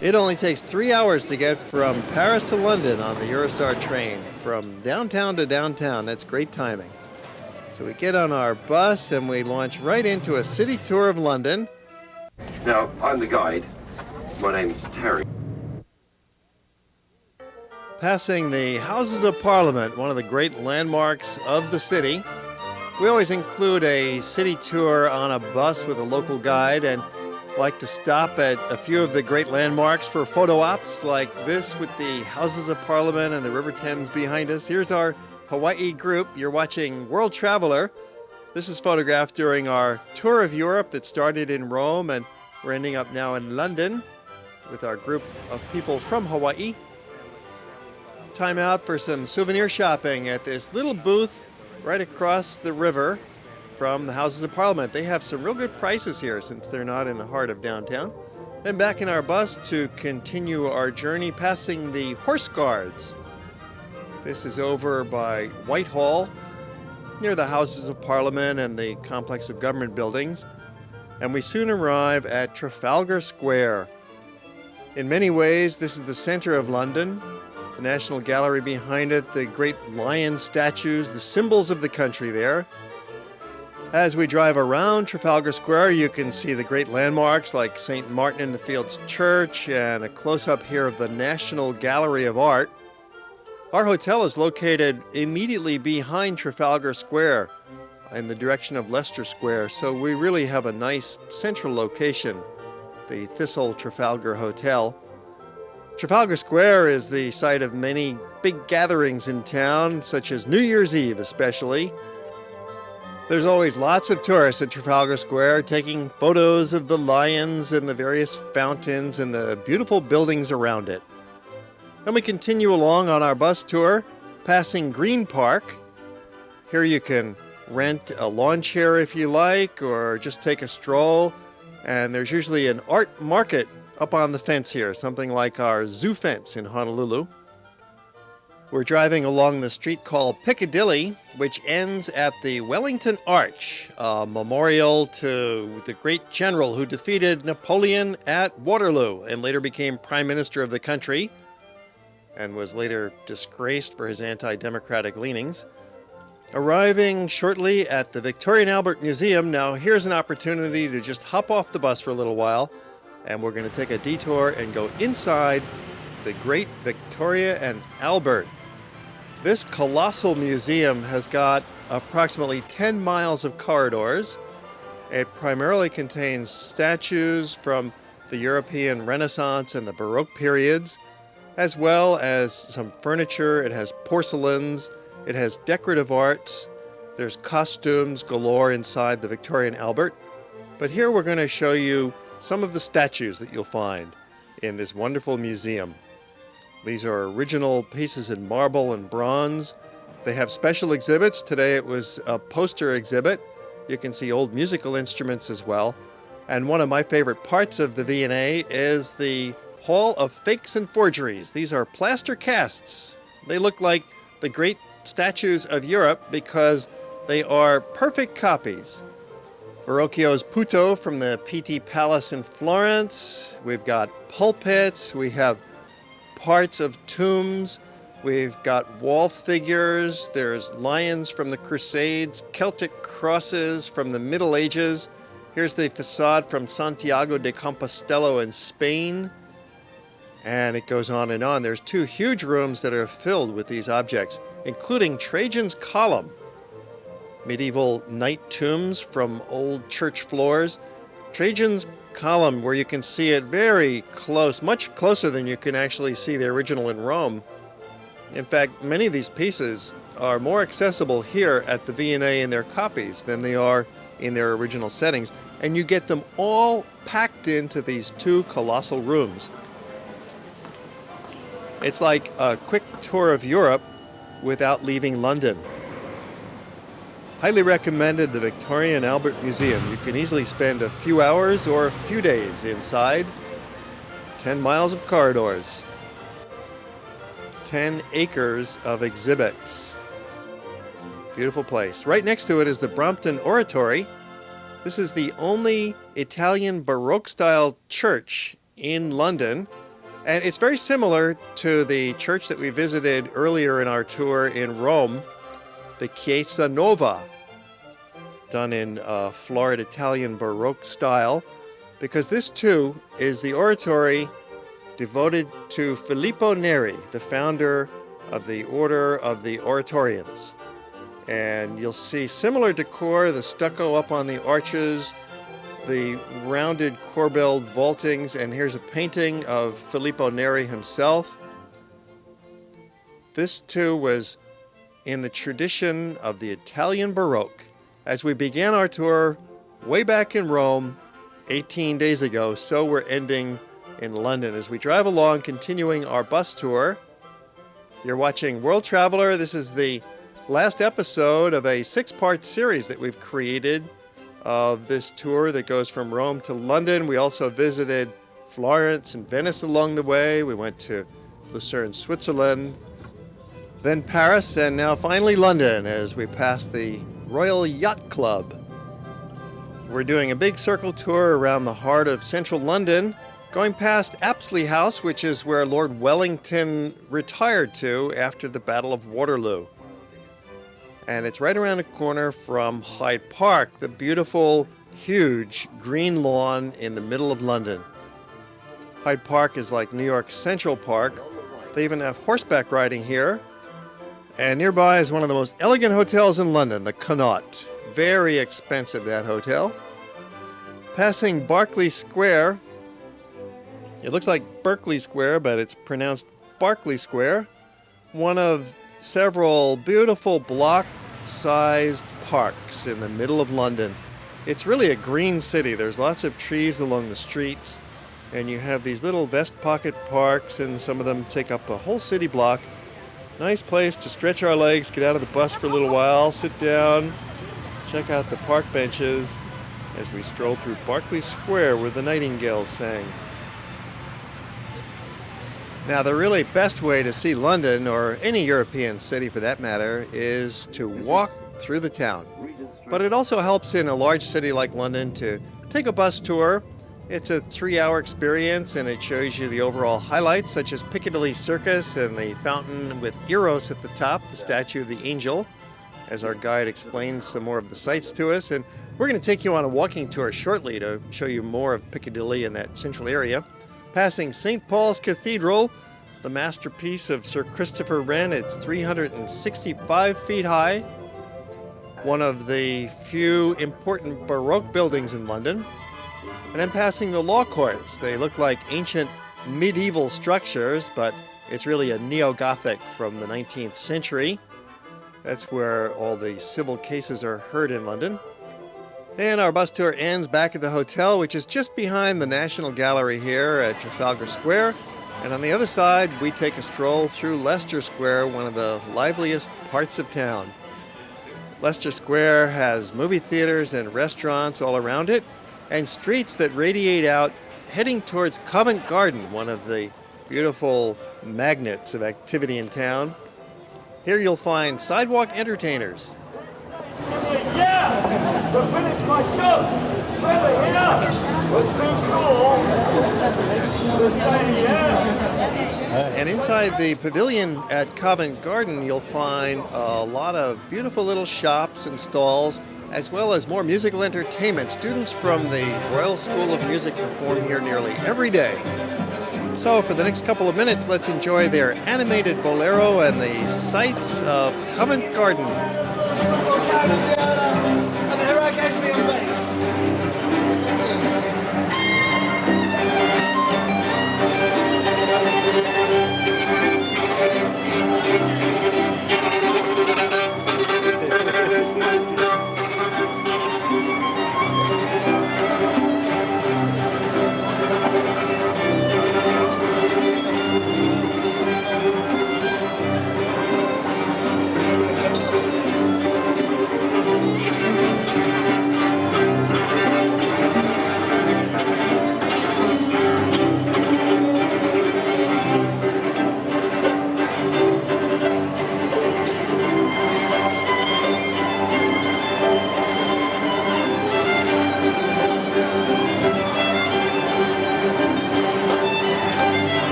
It only takes 3 hours to get from Paris to London on the Eurostar train, from downtown to downtown. That's great timing. So we get on our bus and we launch right into a city tour of London. Now, I'm the guide. My name's Terry. Passing the Houses of Parliament, one of the great landmarks of the city. We always include a city tour on a bus with a local guide and like to stop at a few of the great landmarks for photo ops like this with the Houses of Parliament and the River Thames behind us. Here's our Hawaii group. You're watching World Traveler. This is photographed during our tour of Europe that started in Rome, and we're ending up now in London with our group of people from Hawaii. Time out for some souvenir shopping at this little booth right across the river from the Houses of Parliament. They have some real good prices here since they're not in the heart of downtown. Then back in our bus to continue our journey passing the Horse Guards. This is over by Whitehall, near the Houses of Parliament and the complex of government buildings. And we soon arrive at Trafalgar Square. In many ways, this is the center of London. The National Gallery behind it, the great lion statues, the symbols of the country there. As we drive around Trafalgar Square, you can see the great landmarks like St. Martin in the Fields Church and a close-up here of the National Gallery of Art. Our hotel is located immediately behind Trafalgar Square in the direction of Leicester Square, so we really have a nice central location, the Thistle Trafalgar Hotel. Trafalgar Square is the site of many big gatherings in town, such as New Year's Eve especially. There's always lots of tourists at Trafalgar Square taking photos of the lions and the various fountains and the beautiful buildings around it. Then we continue along on our bus tour, passing Green Park. Here you can rent a lawn chair if you like, or just take a stroll. And there's usually an art market up on the fence here, something like our zoo fence in Honolulu. We're driving along the street called Piccadilly, which ends at the Wellington Arch, a memorial to the great general who defeated Napoleon at Waterloo and later became Prime Minister of the country and was later disgraced for his anti-democratic leanings. Arriving shortly at the Victoria and Albert Museum, now here's an opportunity to just hop off the bus for a little while, and we're going to take a detour and go inside the great Victoria and Albert. This colossal museum has got approximately 10 miles of corridors. It primarily contains statues from the European Renaissance and the Baroque periods, as well as some furniture. It has porcelains, it has decorative arts, there's costumes galore inside the Victoria and Albert. But here we're going to show you some of the statues that you'll find in this wonderful museum. These are original pieces in marble and bronze. They have special exhibits. Today it was a poster exhibit. You can see old musical instruments as well. And one of my favorite parts of the V&A is the Hall of Fakes and Forgeries. These are plaster casts. They look like the great statues of Europe because they are perfect copies. Verrocchio's Puto from the Pitti Palace in Florence. We've got pulpits. We have parts of tombs. We've got wall figures. There's lions from the Crusades, Celtic crosses from the Middle Ages. Here's the facade from Santiago de Compostela in Spain. And it goes on and on. There's two huge rooms that are filled with these objects, including Trajan's Column, medieval knight tombs from old church floors. Trajan's Column, where you can see it very close, much closer than you can actually see the original in Rome. In fact, many of these pieces are more accessible here at the V&A in their copies than they are in their original settings, and you get them all packed into these two colossal rooms. It's like a quick tour of Europe without leaving London. Highly recommended the Victoria and Albert Museum. You can easily spend a few hours or a few days inside. 10 miles of corridors. 10 acres of exhibits. Beautiful place. Right next to it is the Brompton Oratory. This is the only Italian Baroque-style church in London. And it's very similar to the church that we visited earlier in our tour in Rome, the Chiesa Nova, done in florid Italian Baroque style, because this too is the oratory devoted to Filippo Neri, the founder of the Order of the Oratorians. And you'll see similar decor, the stucco up on the arches, the rounded corbelled vaultings, and here's a painting of Filippo Neri himself. This too was in the tradition of the Italian Baroque. As we began our tour way back in Rome 18 days ago, so we're ending in London as we drive along, continuing our bus tour. You're watching World Traveler. This is the last episode of a 6-part series that we've created of this tour that goes from Rome to London. We also visited Florence and Venice along the way. We went to Lucerne, Switzerland, then Paris, and now finally London as we pass the Royal Yacht Club. We're doing a big circle tour around the heart of central London, going past Apsley House, which is where Lord Wellington retired to after the Battle of Waterloo. And it's right around the corner from Hyde Park, the beautiful, huge green lawn in the middle of London. Hyde Park is like New York Central Park. They even have horseback riding here. And nearby is one of the most elegant hotels in London, the Connaught. Very expensive, that hotel. Passing Berkeley Square. It looks like Berkeley Square, but it's pronounced Berkeley Square. One of several beautiful block-sized parks in the middle of London. It's really a green city. There's lots of trees along the streets, and you have these little vest pocket parks, and some of them take up a whole city block. Nice place to stretch our legs, get out of the bus for a little while, sit down, check out the park benches as we stroll through Berkeley Square where the nightingales sang. Now, the really best way to see London, or any European city for that matter, is to walk through the town. But it also helps in a large city like London to take a bus tour. It's a 3-hour experience, and it shows you the overall highlights, such as Piccadilly Circus and the fountain with Eros at the top, the statue of the angel, as our guide explains some more of the sights to us. And we're going to take you on a walking tour shortly to show you more of Piccadilly and that central area. Passing St. Paul's Cathedral, the masterpiece of Sir Christopher Wren. It's 365 feet high, one of the few important Baroque buildings in London. And then passing the law courts. They look like ancient medieval structures, but it's really a neo-Gothic from the 19th century. That's where all the civil cases are heard in London. And our bus tour ends back at the hotel, which is just behind the National Gallery here at Trafalgar Square. And on the other side, we take a stroll through Leicester Square, one of the liveliest parts of town. Leicester Square has movie theaters and restaurants all around it, and streets that radiate out heading towards Covent Garden, one of the beautiful magnets of activity in town. Here you'll find sidewalk entertainers. Yeah! To finish my show! Really, yeah! Was too cool to say yeah! And inside the pavilion at Covent Garden, you'll find a lot of beautiful little shops and stalls, as well as more musical entertainment. Students from the Royal School of Music perform here nearly every day. So for the next couple of minutes, let's enjoy their animated bolero and the sights of Covent Garden.